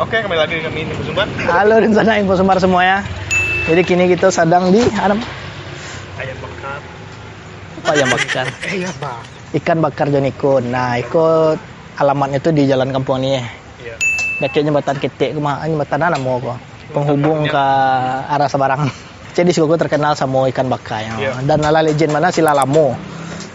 Oke, kembali lagi kami Info Sumbar. Halo di sana Info Sumbar semuanya. Jadi kini kita sedang di Ayam bakar. apa ayam bakar? Iya, Pak. Ikan bakar Jonikun. Nah, ikut alamatnya itu di Jalan Kampung nih. Iya. Dekat jembatan Ketek kemana? Jembatan mana mau kok? Penghubung ke arah Semarang. Jadi Sikoku terkenal sama ikan bakar ya. Iya. Dan ala legend mana si Lalamo.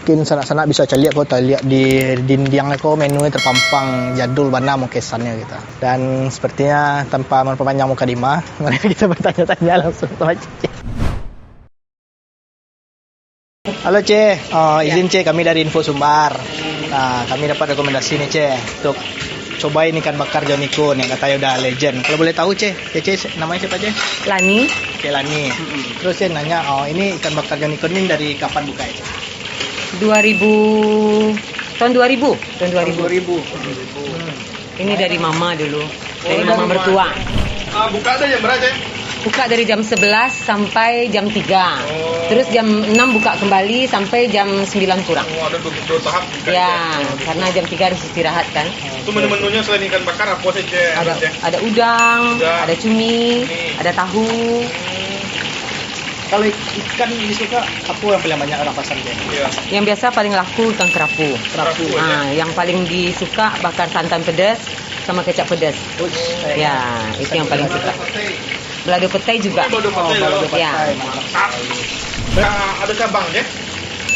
Mungkin sana-sana bisa cari kau lihat di dindingnya kau menunya terpampang jadul mana mau kesannya gitu. Dan sepertinya tanpa memperpanjang muka Dima, mari kita bertanya-tanya langsung sama Cece. Halo Ce, izin Ce, kami dari Info Sumbar. Nah, kami dapat rekomendasi nih Ce untuk cobain ikan bakar Jonikun yang katanya udah legend. Kalau boleh tahu Ce, namanya siapa Ce? Lani, Ce Lani. Terus Ce nanya, ini ikan bakar Jonikun ini dari kapan buka ya Ce? 2000 tahun 2000. Ini dari mama dulu, dari mama mertua. Buka ada jam berapa, Ce? Buka dari jam 11 sampai jam 3. Terus jam 6 buka kembali sampai jam 9 kurang. Ada dua tahap buka. Ya, karena jam 3 harus istirahat kan. Itu menu-menunya selain ikan bakar apa sih, Ce? Ada udang, Udang. ada cumi, ada tahu. Kalau ikan disuka apa yang paling banyak orang pasar Ce? Iya. Yang biasa paling laku ikan kerapu. Kerapu, Yang paling disuka bakar santan pedas sama kecap pedas. Ya, itu yang paling suka. Balado petai juga. Balado petai, Ya. Ada cabang, Ce?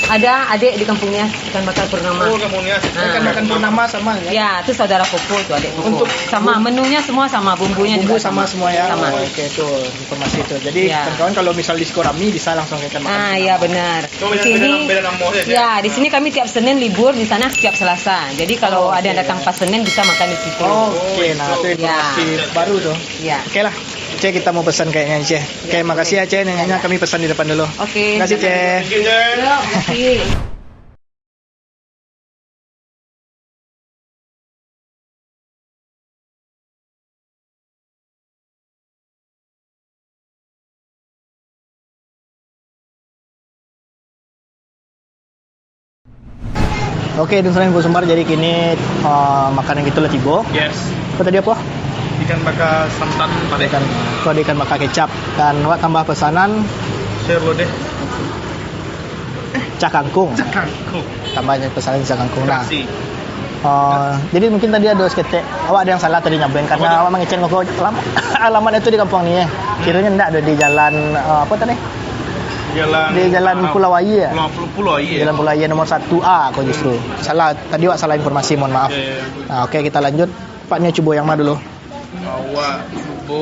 Ada adik di kampungnya ikan bakar Purnama. Kamunya. Ikan makan purnama sama ya? Ya, itu saudara Popo itu adik Popo. Untuk sama menunya semua sama, bumbunya Bumbu juga sama semua ya. Sama. Oke, itu informasi itu. Jadi Ya. kawan-kawan kalau misal di Skorami bisa langsung ke ikan makan. Ya benar. Oh, Di sini beda nama ya, Ce? ya, di sini kami tiap Senin libur, di sana tiap Selasa. Jadi kalau ada yang datang pas Senin bisa makan di situ. Oke, nah itu informasi baru tuh. Ya. Oke lah, Ce kita mau pesan kayaknya Ce. Oke, makasih ya Ce. Nanya kami pesan di depan dulu. Oke. Terima kasih Ce. Oke, Ce. Yuk, makasih. Oke, dan selain Info Sumbar jadi kini makanan gitu lah tiba. Yes. Apa tadi apa? Ikan bakar santan pada Ikan, kalau ikan bakar kecap. Dan wak tambah pesanan share lo deh. cak kangkung. Kangkung. Tambahnya pesanan cak kangkung. Nah, Nasi. jadi mungkin tadi ada seketek awak ada yang salah tadi nyampein karena awak mengecek kok alamat itu di kampung ini ya. Kiranya enggak ada di jalan apa tadi? Di jalan Pulau Ayi ya. Pulau Ayi. Jalan Pulau Ayi nomor 1A kok justru. Salah tadi wak salah informasi, mohon maaf. Nah, oke kita lanjut. Paknya coba yang mana dulu? Awak coba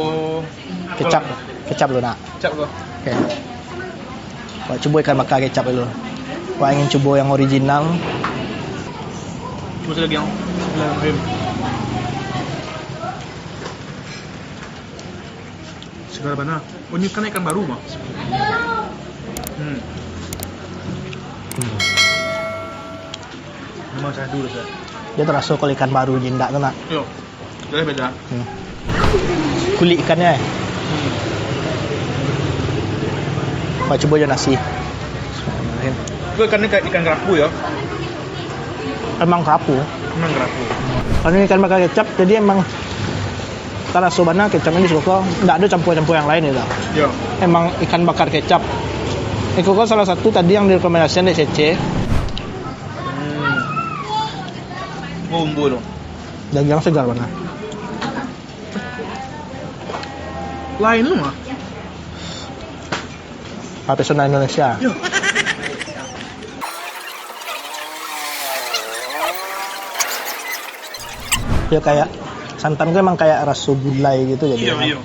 Kecap dulu nak. Kecap lo. Oke. Wak coba ikan bakar kecap dulu. Wak ingin coba yang original. Coba lagi yang segar mana? Oh, ini kan ikan baru mah. Memang saya dulu saya. Dia terasa kalau ikan baru jindak tuh nak. Yuk, boleh beda. Kulit ikannya. Wak coba aja nasi. Itu ikannya kayak ikan kerapu ya. Emang kerapu. Memang kerapu. Kalau ini ikan bakar kecap, jadi emang karena sobana kecapnya disuka, nggak ada campur-campur yang lain ya. Ya. Emang ikan bakar kecap. Itu kan salah satu tadi yang direkomendasikan dari CC. Bumbu loh. Daging segar mana? Lain lu mah. Pesona Indonesia. Ya. Ya kayak santan gue emang kayak rasa gulai gitu jadi. Iya.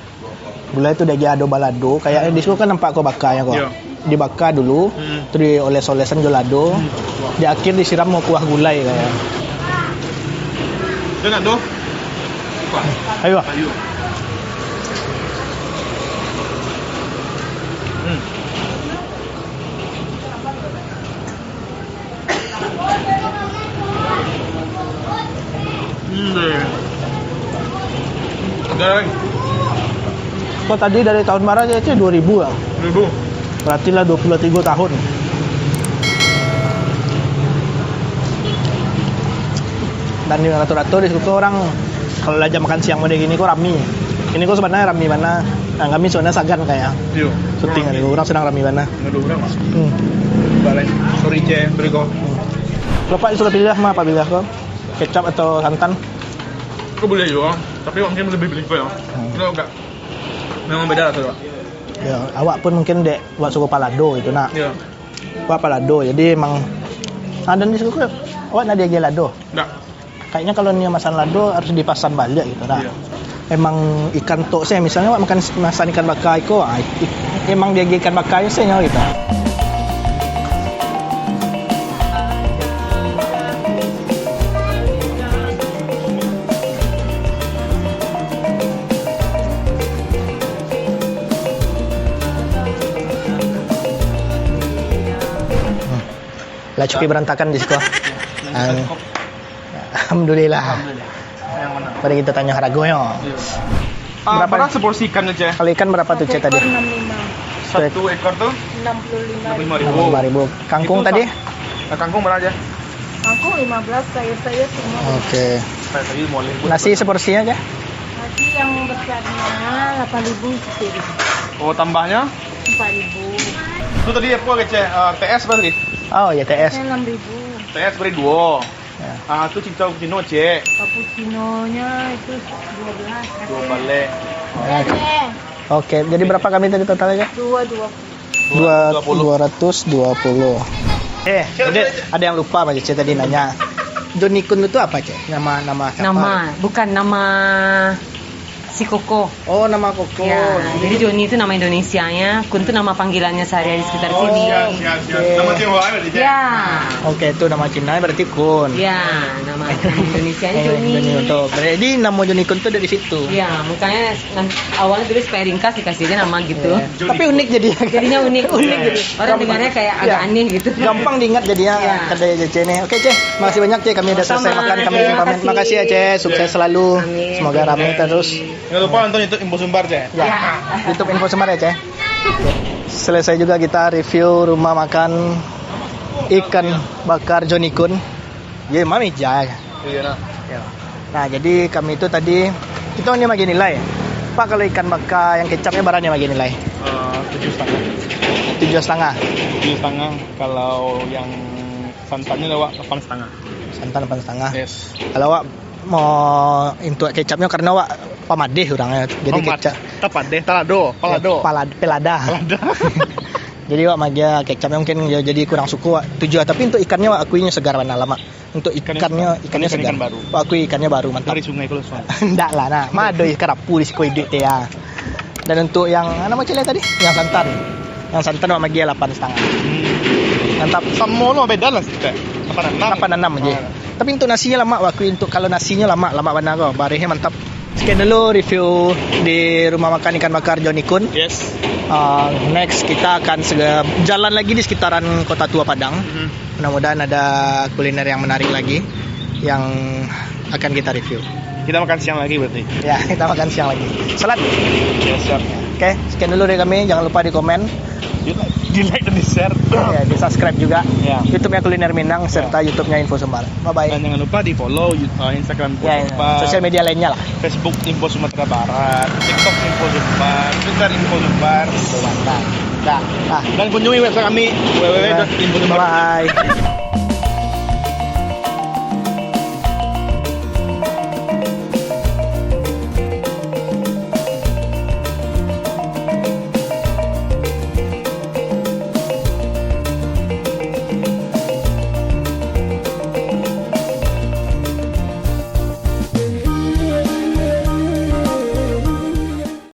Gulai itu udah jadi balado, kayaknya di situ kan nampak kok bakarnya kok. Iya. Dibakar dulu, terus dioles-olesan gelado, di akhir disiram mau kuah gulai kayak. Jangan doh. Ayo. Ayo. Sekarang Kok tadi dari tahun mana aja 2000 ya? 1000. Berarti lah 23 tahun. Dan di ratu-ratu di situ orang kalau jam makan siang model gini kok rami. Ini kok sebenarnya rami mana? Nah, kami sebenarnya sagan kayak Iya. syuting kan. Orang sedang rami mana? Ngadu orang mas. Hmm. Balik. Sorry ce, sorry kok. Bapak sudah pilih mah apa pilih kok? Kecap atau santan? Kau boleh juga, tapi mungkin lebih pilih kau ya. Kalau enggak, memang beda lah tuh. Ya, awak pun mungkin dek buat suku palado itu nak. Iya. Buat palado, jadi emang ada di suku awak nak dia lado. Enggak. Kayaknya kalau ni masan lado harus dipasan balik gitu nah. Iya. Emang ikan tok saya misalnya awak makan masan ikan bakar iko, emang dia ikan bakar saya gitu. Lah cukup berantakan di sekolah. Alhamdulillah. Yang mana? Mari kita tanya harganya. Berapa? Berapa seporsi ikan ce? Kalau ikan berapa tuh Cek tadi? 65. Satu ekor tuh 65. 65.000. 5.000. Kangkung Itu tadi? Kangkung berapa aja? Aku 15, sayur-sayur semua. Oke. Saya tadi mau lihat. Nasi seporsinya aja? Nasi yang besarnya 8.000 kecil. Oh tambahnya? 4.000. Itu tadi apa ce? TS berapa tadi? Oh ya TS. Saya 6.000. TS beri 2. Ya. Itu cincau cino ce. Cappuccino-nya itu 12. 2 balik. Oke, jadi berapa kami tadi totalnya? 220. 220. Jadi ada yang lupa Mbak Cece tadi nanya. Jonikun itu apa Cek? Nama siapa? Bukan nama si Koko. Oh, nama Koko. Ya, jadi Joni itu nama Indonesianya, Kun itu nama panggilannya sehari-hari di sekitar sini. Siap. Nama Tionghoa berarti ce? Ya, Oke, itu nama Cina berarti Kun. ya, nama Indonesianya Joni. Joni untuk. Berarti nama Jonikun itu dari situ. Ya, makanya awalnya dulu supaya ringkas dikasih aja nama gitu. Ya. Tapi unik jadi. Jadinya unik. jadi. Orang dengarnya kayak agak aneh gitu. Gampang diingat jadinya Ya. kedai Cece ini. Oke Cek, makasih banyak Cek. Kami udah selesai Sama-sama, makan. Kami terima pamit. kasih. Makasih ya Cek. Sukses selalu. Amin. Semoga ramai terus. Jangan lupa nonton itu Info Sumbar ce. Ya. YouTube Info Semar ya Cek. Selesai juga kita review rumah makan ikan bakar Jonikun. Ya, mami jaya. Iya nah. Ya. Nah, jadi kami itu tadi kita ini bagi nilai. Pak, kalau ikan bakar yang kecapnya barangnya bagi nilai 7,5. 7,5. 7,5. Kalau yang santannya lewat 8,5. Santan 8,5. Yes. Kalau awak mau untuk kecapnya karena awak pamadeh orangnya. Jadi kecap Tepat deh, palado. pelada. Jadi awak magia kecapnya mungkin ya jadi kurang suku Wak. 7, tapi untuk ikannya awak akuinya segar mana lama. Untuk ikannya segar. Ikan baru. Wak akui ikannya baru mantap. Dari sungai kalau sungai. Ndak lah nah, mado ikan rapu di sikoi duit ya. Dan untuk yang nama cile tadi, yang santan. Yang santan awak magia 8,5. Mantap. Sama lo beda lah kita. 8,6 aja. Tapi untuk nasinya lama waktu untuk kalau nasinya lama mana kok. Barihnya mantap. Sekian dulu review di rumah makan ikan bakar Jonikun. Yes. Next kita akan jalan lagi di sekitaran Kota Tua Padang. Mudah-mudahan ada kuliner yang menarik lagi yang akan kita review. Kita makan siang lagi berarti. Ya, kita makan siang lagi. Salat. Yes, siap. Oke, sekian dulu dari kami. Jangan lupa di komen, Di like dan di share. ya, di subscribe juga. Ya. YouTube-nya Kuliner Minang serta YouTube-nya Info Sumbar. Bye Dan bye. jangan lupa di follow Instagram Info Ya, Sumbar, sosial media lainnya lah. Facebook Info Sumatera Barat, TikTok Info Sumbar, Twitter Info Sumbar, Mantap. Dah. dan kunjungi website kami www.infosumbar.com. Bye.